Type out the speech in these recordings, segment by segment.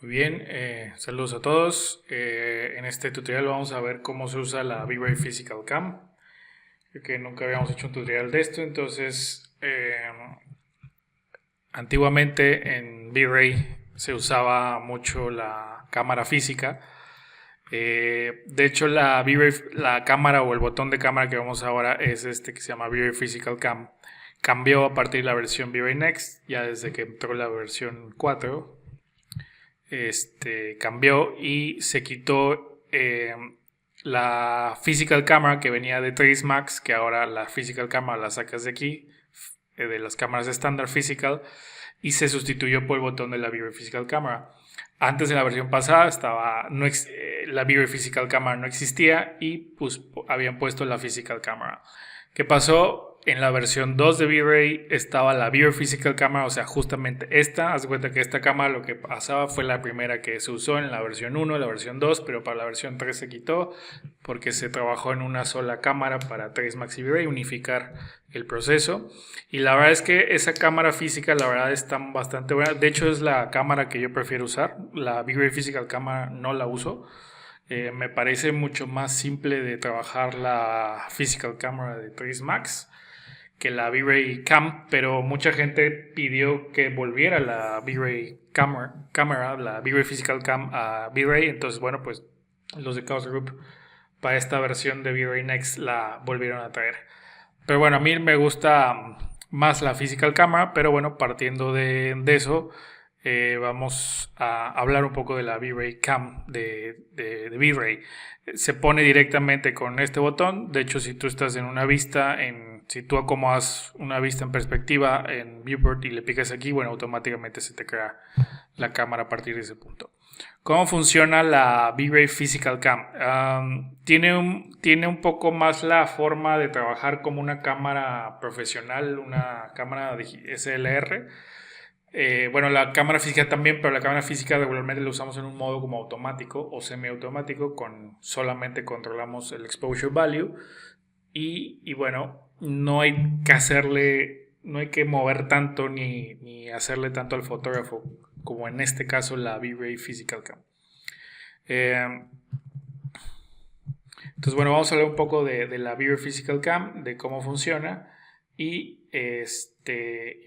Muy bien, saludos a todos. En este tutorial vamos a ver cómo se usa la V-Ray Physical Cam. Creo que nunca habíamos hecho un tutorial de esto, entonces antiguamente en V-Ray se usaba mucho la cámara física. De hecho, la V-Ray, la cámara o el botón de cámara que vemos ahora es este que se llama V-Ray Physical Cam. Cambió a partir de la versión V-Ray Next, ya desde que entró la versión 4. Cambió y se quitó la Physical Camera que venía de 3 Max, que ahora la Physical Camera la sacas de aquí, de las cámaras estándar Physical, y se sustituyó por el botón de la V-Ray Physical Camera. Antes en la versión pasada la V-Ray Physical Camera no existía y pues habían puesto la Physical Camera. ¿Qué pasó? En la versión 2 de V-Ray estaba la V-Ray Physical Camera, o sea, justamente esta. Haz de cuenta que esta cámara lo que pasaba fue la primera que se usó en la versión 1, la versión 2, pero para la versión 3 se quitó porque se trabajó en una sola cámara para 3 Max y V-Ray, unificar el proceso. Y la verdad es que esa cámara física, la verdad, está bastante buena. De hecho, es la cámara que yo prefiero usar. La V-Ray Physical Camera no la uso. Me parece mucho más simple de trabajar la Physical Camera de 3 Max que la V-Ray Cam, pero mucha gente pidió que volviera la V-Ray Camera, la V-Ray Physical Cam a V-Ray. Entonces, bueno, pues los de Chaos Group para esta versión de V-Ray Next la volvieron a traer. Pero bueno, a mí me gusta más la Physical Camera, pero bueno, partiendo de eso, vamos a hablar un poco de la V-Ray Cam de V-Ray. Se pone directamente con este botón. De hecho, si tú estás en una vista, si tú acomodas una vista en perspectiva en Viewport y le picas aquí, bueno, automáticamente se te crea la cámara a partir de ese punto. ¿Cómo funciona la V-Ray Physical Cam? Tiene un poco más la forma de trabajar como una cámara profesional, una cámara SLR. Bueno, la cámara física también, pero la cámara física regularmente la usamos en un modo como automático o semiautomático, solamente controlamos el exposure value y bueno, no hay que mover tanto ni hacerle tanto al fotógrafo como en este caso la V-Ray Physical Cam. Entonces bueno, vamos a hablar un poco de la V-Ray Physical Cam, de cómo funciona y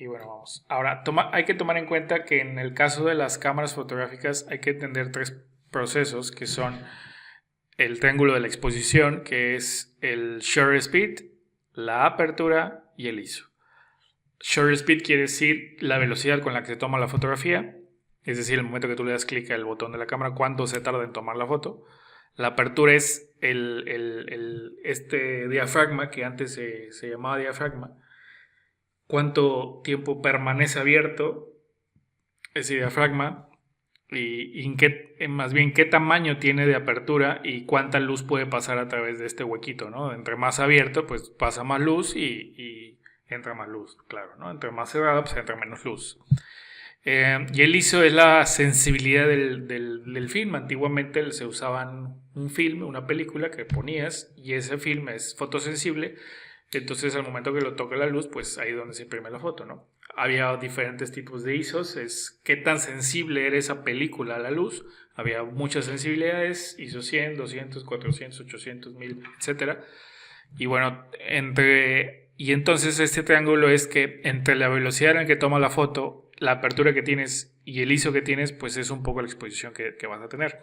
bueno, vamos. Ahora, hay que tomar en cuenta que en el caso de las cámaras fotográficas hay que entender 3 procesos que son el triángulo de la exposición, que es el shutter speed, la apertura y el ISO. Shutter speed quiere decir la velocidad con la que se toma la fotografía, es decir, el momento que tú le das clic al botón de la cámara, cuánto se tarda en tomar la foto. La apertura es este diafragma, que antes se llamaba diafragma, cuánto tiempo permanece abierto ese diafragma y más bien qué tamaño tiene de apertura y cuánta luz puede pasar a través de este huequito, ¿no? Entre más abierto, pues pasa más luz y entra más luz, claro, ¿no? Entre más cerrado, pues entra menos luz. Y el ISO es la sensibilidad del film. Antiguamente se usaban un film, una película que ponías y ese film es fotosensible. Entonces al momento que lo toca la luz, pues ahí es donde se imprime la foto, ¿no? Había diferentes tipos de ISOs, es qué tan sensible era esa película a la luz. Había muchas sensibilidades, ISO 100, 200, 400, 800, 1000, etc. Y bueno, entonces este triángulo es que entre la velocidad en la que toma la foto, la apertura que tienes y el ISO que tienes, pues es un poco la exposición que vas a tener.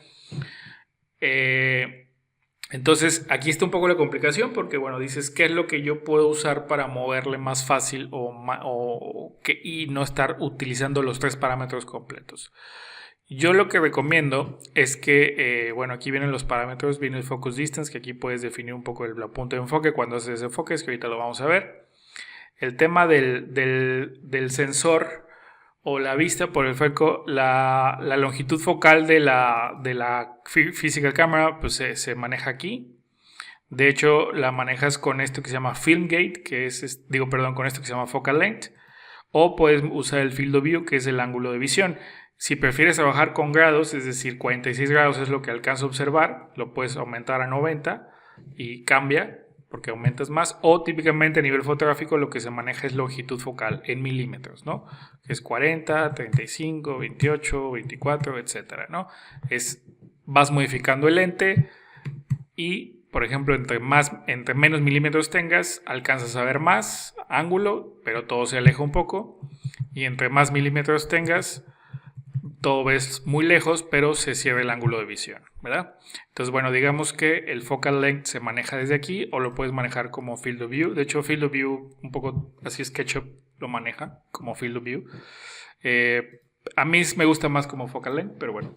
Entonces aquí está un poco la complicación porque bueno, dices qué es lo que yo puedo usar para moverle más fácil y no estar utilizando los 3 parámetros completos. Yo lo que recomiendo es que, bueno, aquí vienen los parámetros, viene el focus distance, que aquí puedes definir un poco el punto de enfoque cuando haces enfoques, que ahorita lo vamos a ver. El tema del sensor o la vista por el foco, la longitud focal de la Physical Camera pues se maneja aquí. De hecho, la manejas con esto que se llama Film Gate, con esto que se llama Focal Length, o puedes usar el Field of View, que es el ángulo de visión. Si prefieres trabajar con grados, es decir, 46 grados es lo que alcanzo a observar, lo puedes aumentar a 90 y cambia porque aumentas más, o típicamente a nivel fotográfico lo que se maneja es longitud focal en milímetros, ¿no? Es 40, 35, 28, 24, etcétera, ¿no? Vas modificando el lente y, por ejemplo, entre menos milímetros tengas, alcanzas a ver más ángulo, pero todo se aleja un poco, y entre más milímetros tengas, todo ves muy lejos, pero se cierra el ángulo de visión, ¿verdad? Entonces, bueno, digamos que el focal length se maneja desde aquí o lo puedes manejar como field of view. De hecho, field of view, un poco así SketchUp lo maneja como field of view. A mí me gusta más como focal length, pero bueno,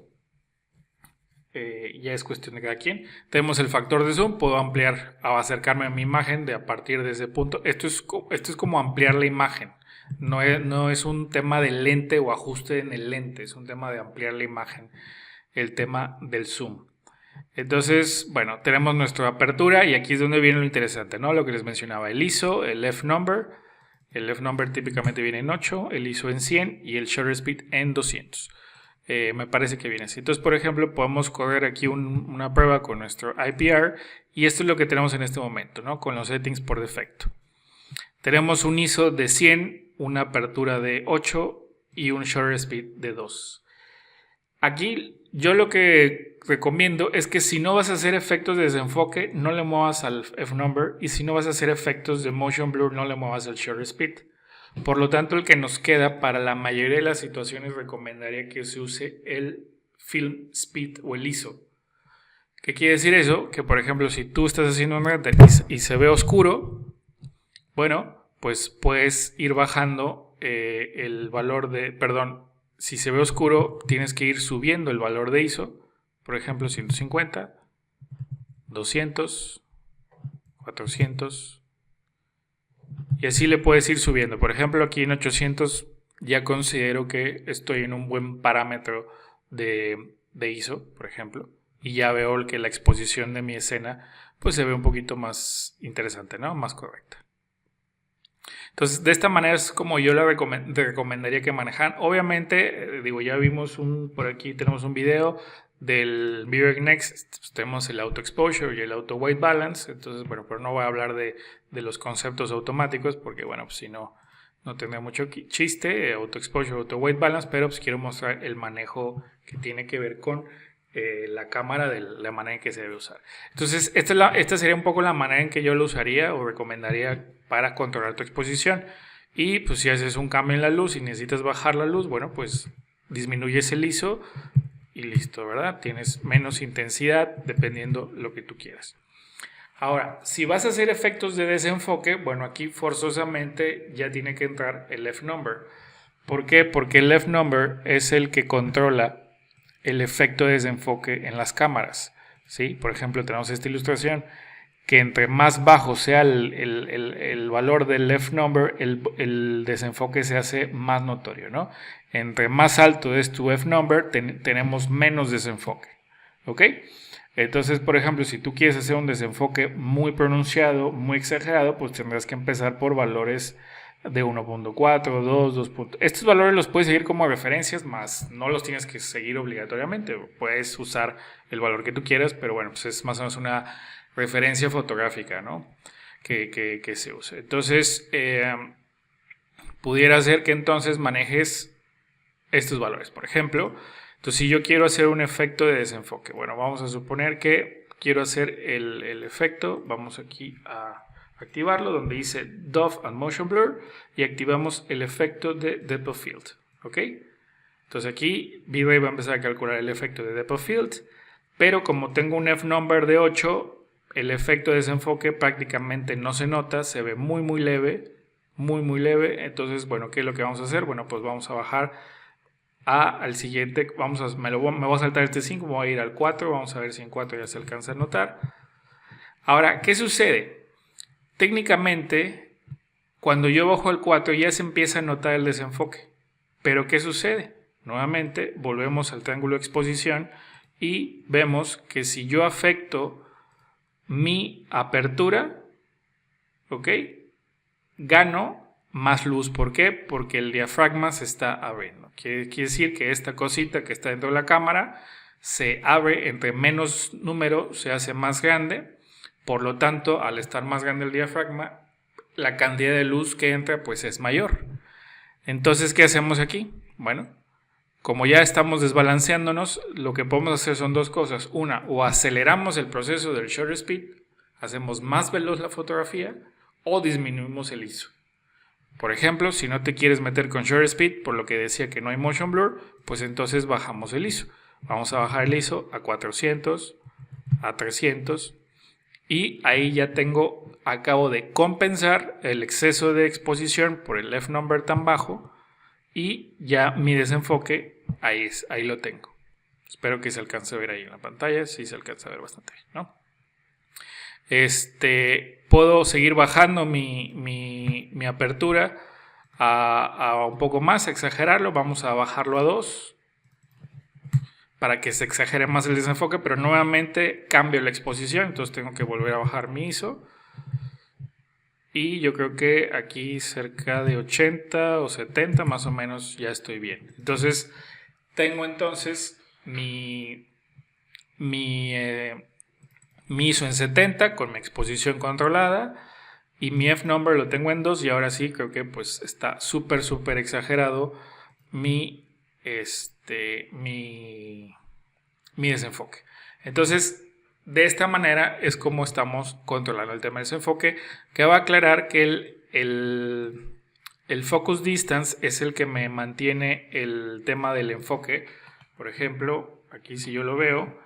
ya es cuestión de cada quien. Tenemos el factor de zoom, puedo ampliar o acercarme a mi imagen a partir de ese punto. Esto es como ampliar la imagen. No es un tema de lente o ajuste en el lente, es un tema de ampliar la imagen, el tema del zoom. Entonces, bueno, tenemos nuestra apertura y aquí es donde viene lo interesante, ¿no? Lo que les mencionaba, el ISO, el f-number. El f-number típicamente viene en 8, el ISO en 100 y el shutter speed en 200. Me parece que viene así. Entonces, por ejemplo, podemos correr aquí una prueba con nuestro IPR y esto es lo que tenemos en este momento, ¿no? Con los settings por defecto. Tenemos un ISO de 100, una apertura de 8 y un shutter speed de 2. Aquí yo lo que recomiendo es que si no vas a hacer efectos de desenfoque, no le muevas al f-number, y si no vas a hacer efectos de motion blur, no le muevas al shutter speed. Por lo tanto, el que nos queda para la mayoría de las situaciones recomendaría que se use el film speed o el ISO. ¿Qué quiere decir eso? Que por ejemplo, si tú estás haciendo un render y se ve oscuro, bueno, pues puedes ir bajando el valor de, perdón, si se ve oscuro tienes que ir subiendo el valor de ISO, por ejemplo 150, 200, 400 y así le puedes ir subiendo. Por ejemplo, aquí en 800 ya considero que estoy en un buen parámetro de ISO, por ejemplo, y ya veo que la exposición de mi escena pues se ve un poquito más interesante, ¿no? Más correcta. Entonces, de esta manera es como yo le recomendaría que manejaran. Obviamente, digo, ya vimos por aquí tenemos un video del Mirror Next, pues tenemos el auto exposure y el auto white balance. Entonces, bueno, pero no voy a hablar de los conceptos automáticos porque, bueno, pues si no tendría mucho chiste, auto exposure, auto white balance, pero pues quiero mostrar el manejo que tiene que ver con la cámara, de la manera en que se debe usar. Entonces, esta sería un poco la manera en que yo lo usaría o recomendaría para controlar tu exposición. Y pues si haces un cambio en la luz y necesitas bajar la luz, bueno, pues disminuyes el ISO y listo, ¿verdad? Tienes menos intensidad dependiendo lo que tú quieras. Ahora, si vas a hacer efectos de desenfoque, bueno, aquí forzosamente ya tiene que entrar el f-number. ¿Por qué? Porque el f-number es el que controla el efecto de desenfoque en las cámaras, ¿sí? Por ejemplo, tenemos esta ilustración que entre más bajo sea el valor del f-number, el desenfoque se hace más notorio, ¿no? Entre más alto es tu f-number, tenemos menos desenfoque, ¿ok? Entonces, por ejemplo, si tú quieres hacer un desenfoque muy pronunciado, muy exagerado, pues tendrás que empezar por valores de 1.4, 2. Estos valores los puedes seguir como referencias, más no los tienes que seguir obligatoriamente. Puedes usar el valor que tú quieras, pero bueno, pues es más o menos una referencia fotográfica, ¿no? Que se use. Entonces, pudiera ser que entonces manejes estos valores. Por ejemplo, entonces si yo quiero hacer un efecto de desenfoque, bueno, vamos a suponer que quiero hacer el efecto, vamos aquí a activarlo, donde dice Dove and Motion Blur, y activamos el efecto de Depth of Field, ¿ok? Entonces aquí V-Ray va a empezar a calcular el efecto de Depth of Field, pero como tengo un f-number de 8, el efecto de desenfoque prácticamente no se nota, se ve muy leve, muy leve. Entonces, bueno, ¿qué es lo que vamos a hacer? Bueno, pues vamos a bajar al siguiente, me voy a saltar este 5, me voy a ir al 4, vamos a ver si en 4 ya se alcanza a notar. Ahora, ¿qué sucede? Técnicamente, cuando yo bajo al 4 ya se empieza a notar el desenfoque. Pero ¿qué sucede? Nuevamente volvemos al triángulo de exposición y vemos que si yo afecto mi apertura, ¿ok? Gano más luz. ¿Por qué? Porque el diafragma se está abriendo. Quiere decir que esta cosita que está dentro de la cámara se abre, entre menos número se hace más grande. Por lo tanto, al estar más grande el diafragma, la cantidad de luz que entra pues es mayor. Entonces, ¿qué hacemos aquí? Bueno, como ya estamos desbalanceándonos, lo que podemos hacer son dos cosas. Una, o aceleramos el proceso del shutter speed, hacemos más veloz la fotografía, o disminuimos el ISO. Por ejemplo, si no te quieres meter con shutter speed, por lo que decía que no hay motion blur, pues entonces bajamos el ISO. Vamos a bajar el ISO a 400, a 300, y ahí ya acabo de compensar el exceso de exposición por el f-number tan bajo, y ya mi desenfoque ahí lo tengo. Espero que se alcance a ver ahí en la pantalla. Sí, se alcanza a ver bastante bien, ¿no? Puedo seguir bajando mi apertura a un poco más, exagerarlo. Vamos a bajarlo a 2 para que se exagere más el desenfoque, pero nuevamente cambio la exposición, entonces tengo que volver a bajar mi ISO. Y yo creo que aquí cerca de 80 o 70 más o menos ya estoy bien. Entonces tengo mi ISO en 70 con mi exposición controlada, y mi f-number lo tengo en 2, y ahora sí creo que pues está súper exagerado mi desenfoque. Entonces, de esta manera es como estamos controlando el tema del desenfoque, que va a aclarar que el focus distance es el que me mantiene el tema del enfoque. Por ejemplo, aquí si yo lo veo,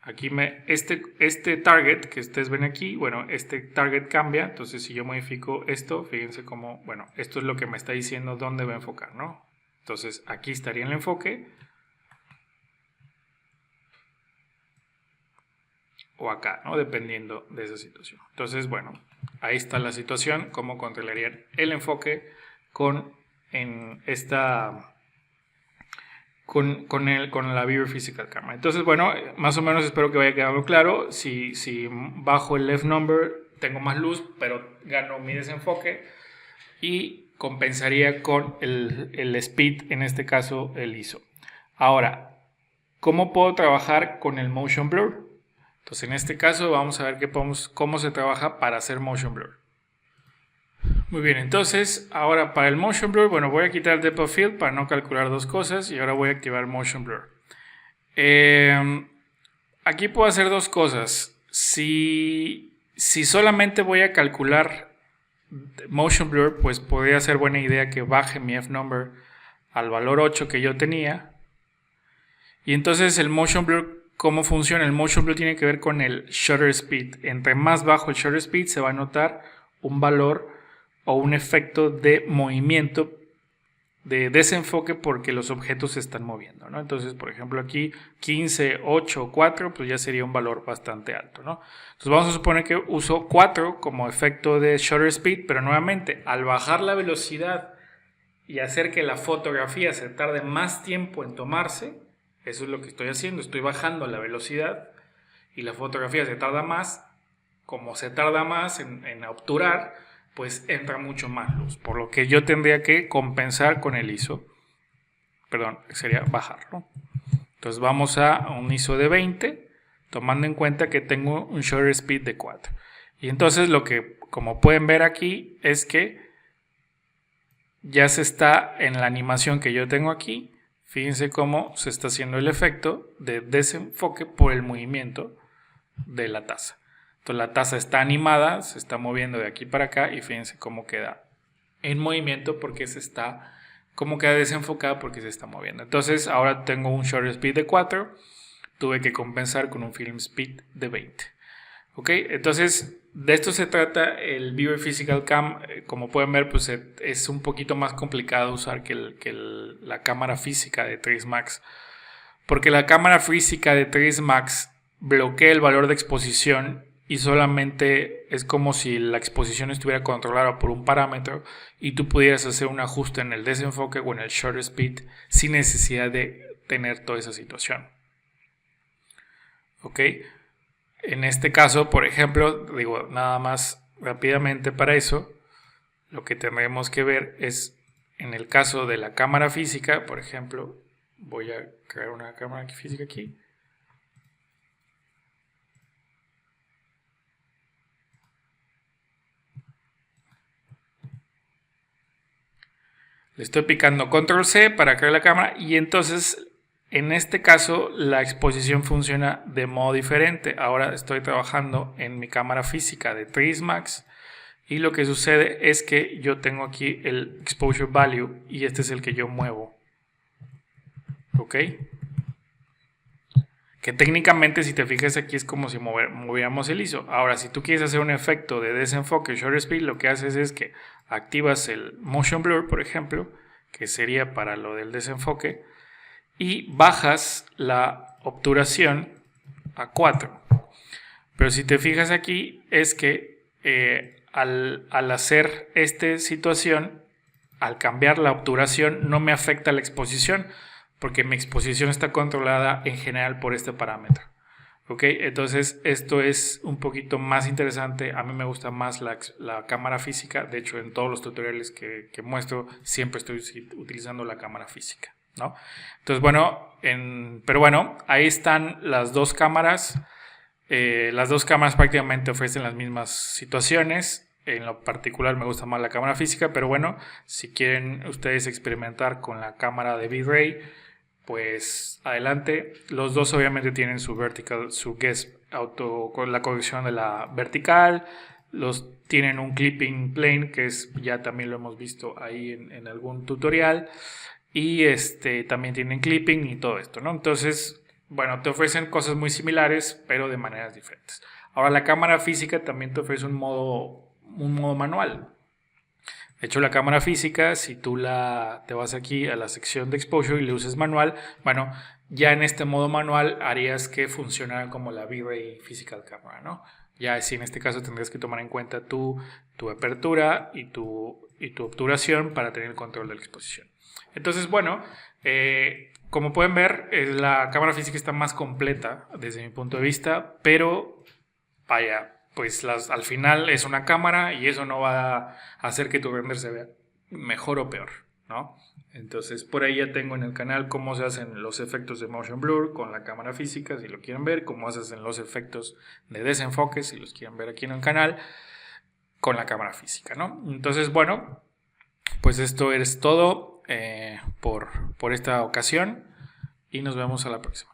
aquí este target que ustedes ven aquí, bueno, este target cambia. Entonces si yo modifico esto, fíjense cómo, bueno, esto es lo que me está diciendo dónde va a enfocar, ¿no? Entonces aquí estaría el enfoque, o acá, ¿no? Dependiendo de esa situación. Entonces, bueno, ahí está la situación, cómo controlarían el enfoque con la Viewer Physical Camera. Entonces, bueno, más o menos espero que vaya quedando claro. Si bajo el f-number, tengo más luz, pero gano mi desenfoque, y compensaría con el speed, en este caso el ISO. Ahora, ¿cómo puedo trabajar con el motion blur? Entonces, en este caso vamos a ver cómo se trabaja para hacer motion blur. Muy bien, entonces ahora para el motion blur, bueno, voy a quitar el depth of field para no calcular dos cosas, y ahora voy a activar motion blur. Aquí puedo hacer dos cosas. Si solamente voy a calcular motion blur, pues podría ser buena idea que baje mi f-number al valor 8 que yo tenía. Y entonces el motion blur, ¿cómo funciona? El motion blur tiene que ver con el shutter speed. Entre más bajo el shutter speed, se va a notar un valor o un efecto de movimiento, de desenfoque, porque los objetos se están moviendo, ¿no? Entonces, por ejemplo, aquí 15, 8, 4, pues ya sería un valor bastante alto, ¿no? Entonces vamos a suponer que uso 4 como efecto de shutter speed, pero nuevamente, al bajar la velocidad y hacer que la fotografía se tarde más tiempo en tomarse, eso es lo que estoy haciendo, estoy bajando la velocidad y la fotografía se tarda más. Como se tarda más en obturar, pues entra mucho más luz, por lo que yo tendría que compensar con el ISO, perdón, sería bajarlo. Entonces vamos a un ISO de 20, tomando en cuenta que tengo un shutter speed de 4. Y entonces lo que, como pueden ver aquí, es que ya se está en la animación que yo tengo aquí. Fíjense cómo se está haciendo el efecto de desenfoque por el movimiento de la taza. Entonces la taza está animada, se está moviendo de aquí para acá, y fíjense cómo queda en movimiento porque cómo queda desenfocada porque se está moviendo. Entonces ahora tengo un shutter speed de 4, tuve que compensar con un film speed de 20. ¿Ok? Entonces de esto se trata el Viewer Physical Cam. Como pueden ver, pues es un poquito más complicado usar que la cámara física de 3 Max, porque la cámara física de 3 Max bloquea el valor de exposición, y solamente es como si la exposición estuviera controlada por un parámetro y tú pudieras hacer un ajuste en el desenfoque o en el shutter speed sin necesidad de tener toda esa situación. ¿Ok? En este caso, por ejemplo, digo nada más rápidamente para eso, lo que tendremos que ver es en el caso de la cámara física. Por ejemplo, voy a crear una cámara física aquí. Le estoy picando Control C para crear la cámara y entonces en este caso la exposición funciona de modo diferente. Ahora estoy trabajando en mi cámara física de 3 Max y lo que sucede es que yo tengo aquí el Exposure Value y este es el que yo muevo. ¿Ok? Que técnicamente, si te fijas aquí, es como si moviéramos el ISO. Ahora, si tú quieres hacer un efecto de desenfoque shutter speed, lo que haces es que activas el motion blur, por ejemplo, que sería para lo del desenfoque, y bajas la obturación a 4. Pero si te fijas aquí, es que al hacer esta situación, al cambiar la obturación, no me afecta la exposición, porque mi exposición está controlada en general por este parámetro. ¿Ok? Entonces esto es un poquito más interesante. A mí me gusta más la cámara física. De hecho, en todos los tutoriales que muestro siempre estoy utilizando la cámara física, ¿no? Entonces, bueno, pero bueno, ahí están las dos cámaras. Las dos cámaras prácticamente ofrecen las mismas situaciones. En lo particular me gusta más la cámara física, pero bueno, si quieren ustedes experimentar con la cámara de V-Ray, pues adelante. Los dos obviamente tienen su vertical, su guess auto con la corrección de la vertical. Tienen un clipping plane, que es, ya también lo hemos visto ahí en algún tutorial. Y también tienen clipping y todo esto, ¿no? Entonces, bueno, te ofrecen cosas muy similares, pero de maneras diferentes. Ahora, la cámara física también te ofrece un modo manual. De hecho, la cámara física, si tú te vas aquí a la sección de exposure y le usas manual, bueno, ya en este modo manual harías que funcionara como la V-Ray Physical Camera, ¿no? Ya si en este caso tendrías que tomar en cuenta tu apertura y tu obturación para tener el control de la exposición. Entonces, bueno, como pueden ver, la cámara física está más completa desde mi punto de vista, pero vaya, pues al final es una cámara y eso no va a hacer que tu render se vea mejor o peor, ¿no? Entonces, por ahí ya tengo en el canal cómo se hacen los efectos de motion blur con la cámara física, si lo quieren ver, cómo se hacen los efectos de desenfoque, si los quieren ver aquí en el canal, con la cámara física, ¿no? Entonces, bueno, pues esto es todo por esta ocasión y nos vemos a la próxima.